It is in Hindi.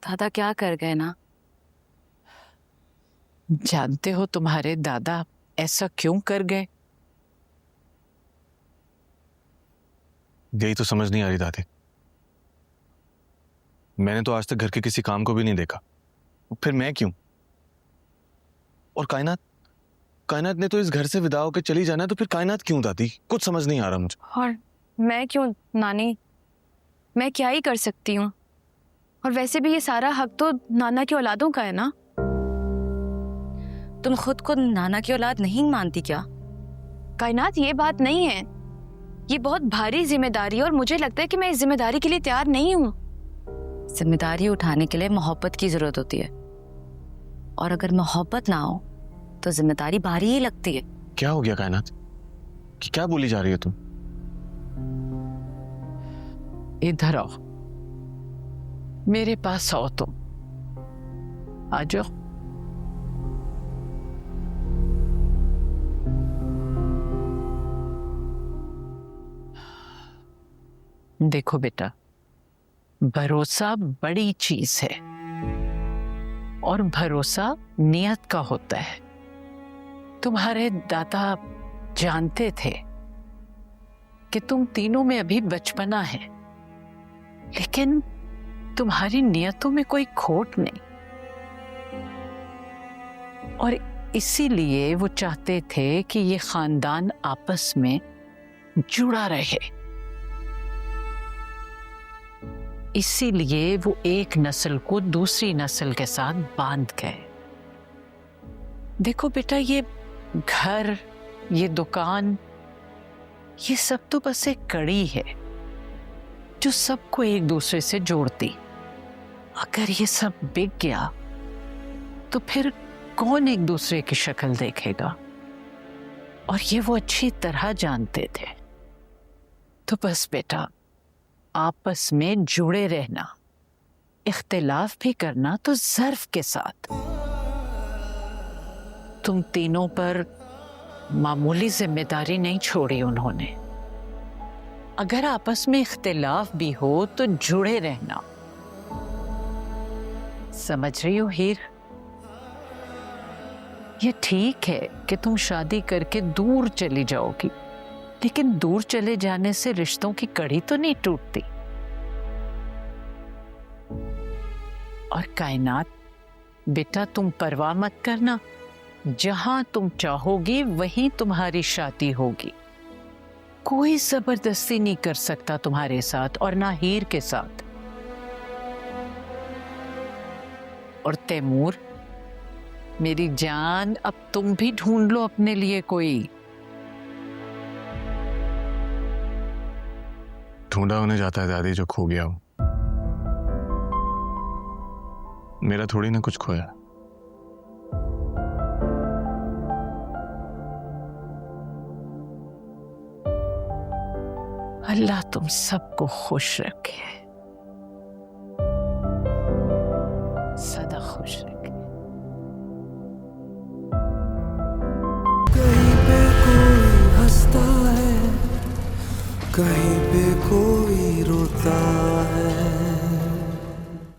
दादा क्या कर गए ना? जानते हो तुम्हारे दादा ऐसा क्यों कर गए? यही तो समझ नहीं आ रही दादी। मैंने तो आज तक घर के किसी काम को भी नहीं देखा, फिर मैं क्यों? और कायनात कायनात ने तो इस घर से विदा होकर चली जाना है, तो फिर कायनात क्यों दादी? कुछ समझ नहीं आ रहा मुझे। और मैं क्यों नानी? मैं क्या ही कर सकती हूँ? और वैसे भी ये सारा हक तो नाना की औलादों का है ना। तुम खुद को नाना की औलाद नहीं मानती क्या? कायनात, ये बात नहीं है। ये बहुत भारी जिम्मेदारी है और मुझे लगता है कि मैं इस जिम्मेदारी के लिए तैयार नहीं हूँ। जिम्मेदारी उठाने के लिए मोहब्बत की जरूरत होती है, और अगर मोहब्बत ना हो तो जिम्मेदारी भारी ही लगती है। क्या हो गया कायनात? कि क्या बोली जा रही हो तुम? इधर आओ, मेरे पास आओ तुम। आ जाओ। देखो बेटा, भरोसा बड़ी चीज है और भरोसा नियत का होता है। तुम्हारे दादा जानते थे कि तुम तीनों में अभी बचपना है, लेकिन तुम्हारी नियतों में कोई खोट नहीं, और इसीलिए वो चाहते थे कि ये खानदान आपस में जुड़ा रहे। इसीलिए वो एक नस्ल को दूसरी नस्ल के साथ बांध गए। देखो बेटा, ये घर, ये दुकान, ये सब तो बस एक कड़ी है जो सबको एक दूसरे से जोड़ती। अगर ये सब बिक गया तो फिर कौन एक दूसरे की शक्ल देखेगा? और ये वो अच्छी तरह जानते थे। तो बस बेटा, आपस में जुड़े रहना, इख्तिलाफ भी करना तो ज़र्फ के साथ। तुम तीनों पर मामूली जिम्मेदारी नहीं छोड़ी उन्होंने। अगर आपस में इख्तिलाफ भी हो तो जुड़े रहना। समझ रही हो हीर? ये ठीक है कि तुम शादी करके दूर चली जाओगी, लेकिन दूर चले जाने से रिश्तों की कड़ी तो नहीं टूटती। और कायनात बेटा, तुम परवाह मत करना, जहां तुम चाहोगी वहीं तुम्हारी शादी होगी। कोई जबरदस्ती नहीं कर सकता तुम्हारे साथ, और ना हीर के साथ। और तैमूर मेरी जान, अब तुम भी ढूंढ लो अपने लिए कोई। ढूंढा होने जाता है दादी जो खो गया हो। मेरा थोड़ी ना कुछ खोया। अल्लाह तुम सबको खुश रखे, सदा खुश रखे। कहीं पे कोई हंसता है, कहीं पे कोई रोता है।